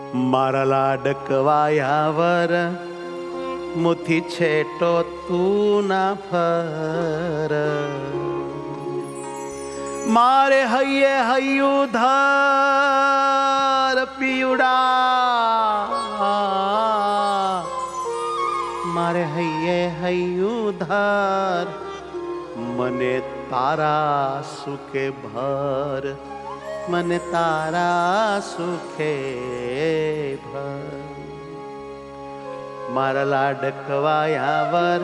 મારા લાડકવાયાવર મુથી છેટો તું ના ફર મારે હૈયે હૈયું ધર પીવડા મારે હૈયે હૈયું ધર મને તારા સુખે ભર મને તારા સુખે ભર મારા લાડકવાયાવર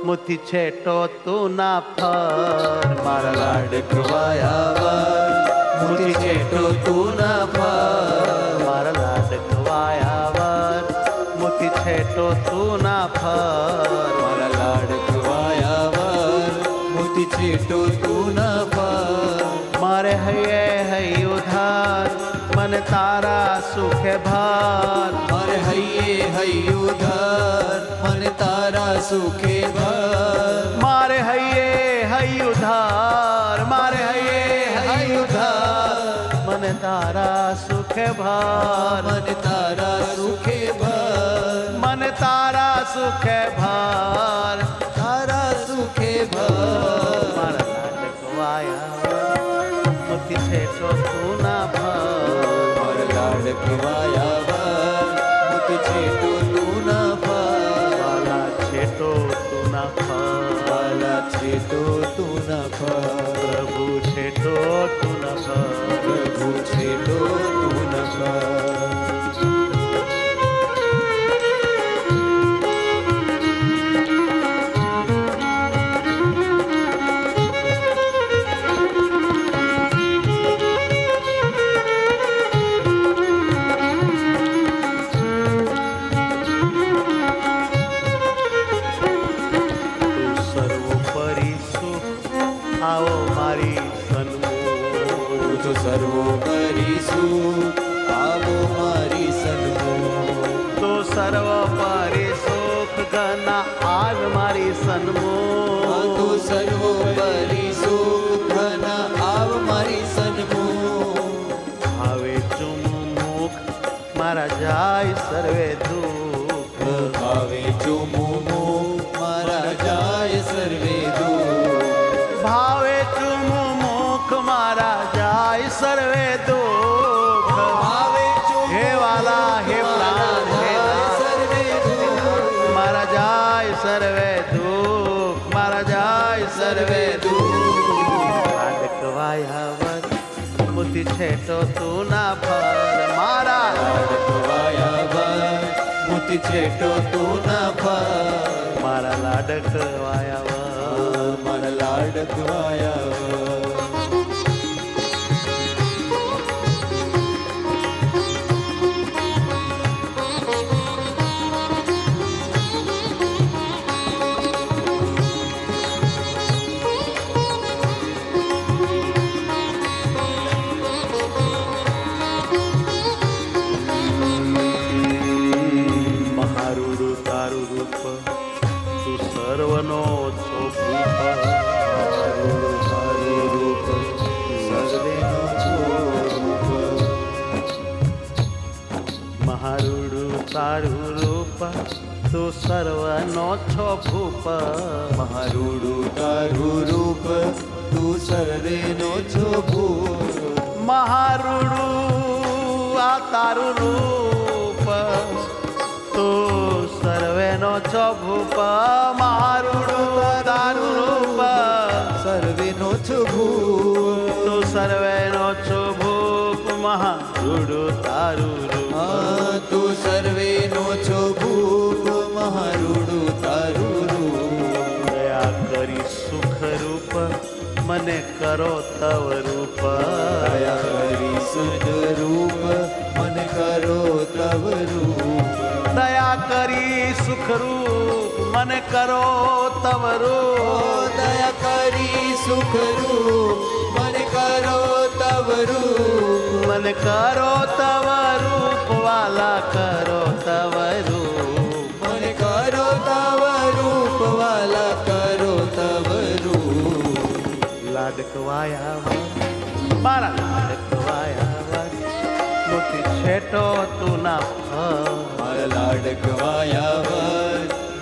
મુથી છેટો તું ના ફર મારા લાડકવાયાવર મુથી છેટો તું ના ફર મારા લાડકવાયાવર મુથી છેટો તું ના ફર મારા લાડકવાયાવર મુથી છેટો તું ના ફર મારે હૈયે હૈયું ધાર મને તારા સુખે ભાર મારે હૈયે હૈયું ધર મને તારા સુખે ભર મારે હૈયે હૈયું ધાર મારે હૈયે હૈયું ધાર મને તારા સુખે ભાર મને તારા સુખે ભર મને તારા સુખે ભાર તારા સુખે ભર મારા લાડકવાયા મુથી છેટો તું ના ભર મારા લાડકવાયાવર મુથી છેટો તું ના ફર વાલા છેટો તું ના ફર વાલા છેટો તું ના ફર પ્રભુ છેટો તું ના ફર પ્રભુ છેટો તું ના ફર આવો મારી સન્મુખ તો સર્વોપરી સુખ આવો મારી સન્મુખ તો સર્વોપરી સુખ ઘના આવ મારી સન્મુખ તો સર્વોપરી સુખ ઘના આવ મારી સન્મુખ હવે ચુમ મુખ મારા જાય સર્વે દુઃખ ભાવે ચુમુ મુખ મારા જાય સર્વે દુઃખ ભાવે ચુમ મુખ મારા જાય સર્વે દુઃખ ભાવે ચુમુ હે વાલા હે પ્રાણ હે સર્વે દુઃખ મારા જાય સર્વે દુઃખ મારા જાય સર્વે દુઃખ લાડકવાયાવર મુથી છેટો તું ના ફર મારા લાડકવાયાવર મુથી છેટો તું ના ફર મારા લાડકવાયાવર મારા લાડકવાયાવર મહારૂડું તારું રૂપ તું સર્વનો છો ભૂપ તારું તારું રૂપ સર્વેનો છો રૂપ મહારૂડું તારું રૂપ તું સર્વનો છો ભૂપ મહારૂડું તારું રૂપ તું સર્વેનો છો ભૂપ મહારૂડું આ તારું રૂપ તું સર્વેનો છો ભૂપ મહારૂડું તારું રૂપ સર્વેનો છો ભૂપ તું સર્વેનો છો ભૂપ મહારૂડું તારું રૂપ તું સર્વેનો છો ભૂપ મહારૂડું તારું રૂપ દયા કરી સુખ રૂપ મને કરો તવ રૂપ દયા કરી સુખ રૂપ મને કરો તવ રૂપ દયા કરી સુખ રૂપ મને કરો તવ રૂપ દયા કરી સુખ રૂપ મને કરો તવ રૂપ મને કરો તવ રૂપ વાલા કરો તવ રૂપ મને કરો તવ રૂપ વાલા કરો તવ રૂપ લાડકવાયા મારા લાડકવાયા મોતી છેટ છેટો તું ના ફર મારા લાડકવાયા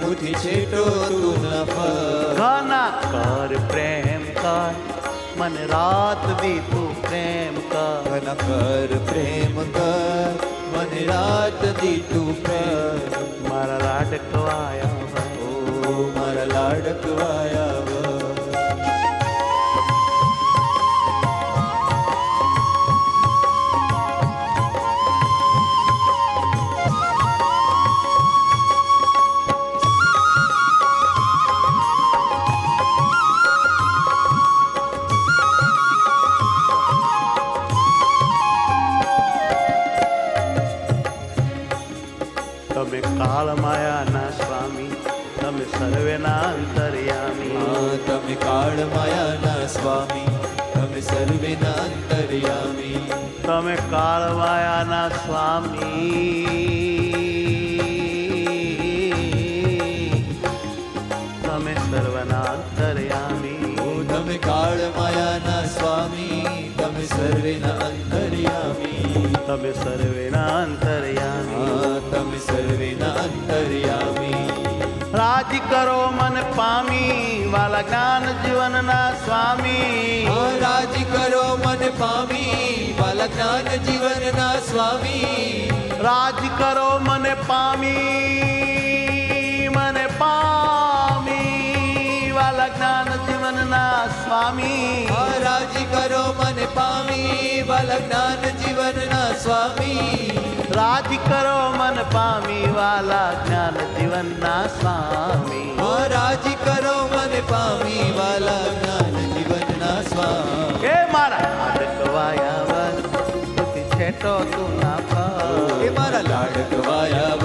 મુઠી છેટો તું ન ફર ઘના કર પ્રેમ કર મને રાત દી તું પ્રેમ કર ઘન કર પ્રેમ કર મને રાત દી તું પ્રેમ મારા લાડકવાયા ઓ મારા લાડકવાયા તમે કાળ માયાના સ્વામી તમે સર્વેના અંતર્યામી તમે કાળ માયાના સ્વામી તમે સર્વેના અંતર્યામી તમે કાળ માયાના સ્વામી તમે સર્વના અંતર્યામી તમે કાળ માયાના સ્વામી તમે સર્વેના અંતર્યામી તમે સર્વેના અંતર્યામી તમે સર્વેના અંતર્યામી રાજ કરો મન પામી વાલા જ્ઞાન જીવનના સ્વામી રાજ કરો મન પામી વાલા જ્ઞાન જીવનના સ્વામી રાજ કરો મને પામી વાલા જ્ઞાન જીવનના સ્વામી રાજ કરો મને પામી વાલા જ્ઞાન જીવનના સ્વામી રાજ કરો મન પામી વાલા જ્ઞાન જીવનના સ્વામી રાજ કરો મને પામી વાલા જ્ઞાન જીવનના સ્વામી એ મારા લાડકવાયા બુદ્ધિ છેટો તું ના ફર એ મારા લાડકવાયા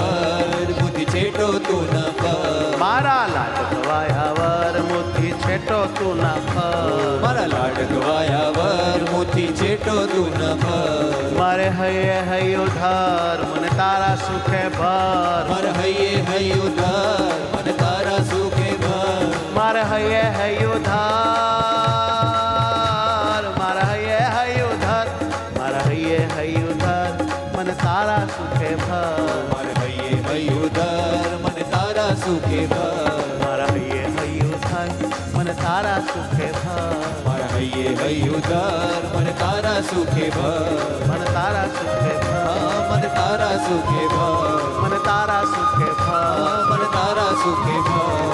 બુદ્ધિ છેટો તું ન ફર મારા લાડકવાયા બુદ્ધિ છેટો તું ના ફર મારા લાડકવાયા મોતી છેટો તું ન ફર મારે હૈયે હૈયો ધાર મને તારા સુખે ભર મારા હૈયે હૈયો ધાર મને તારા સુખે ભર મારે હૈયે હૈયો ધાર મારા હૈયે હૈયો ધાર મારા હૈયે હૈયો ધાર મને તારા સુખે ભર મારા હૈયે હૈયો ધાર મને તારા સુખે ભર મારા હૈયે હૈયો ધાર મને તારા સુખે ભર મારા હૈયે હૈયો ધાર મને તારા સુખે ભર મને તારા સુખે ભર મને તારા સુખે ભર મને તારા સુખે ભર મને તારા સુખે ભર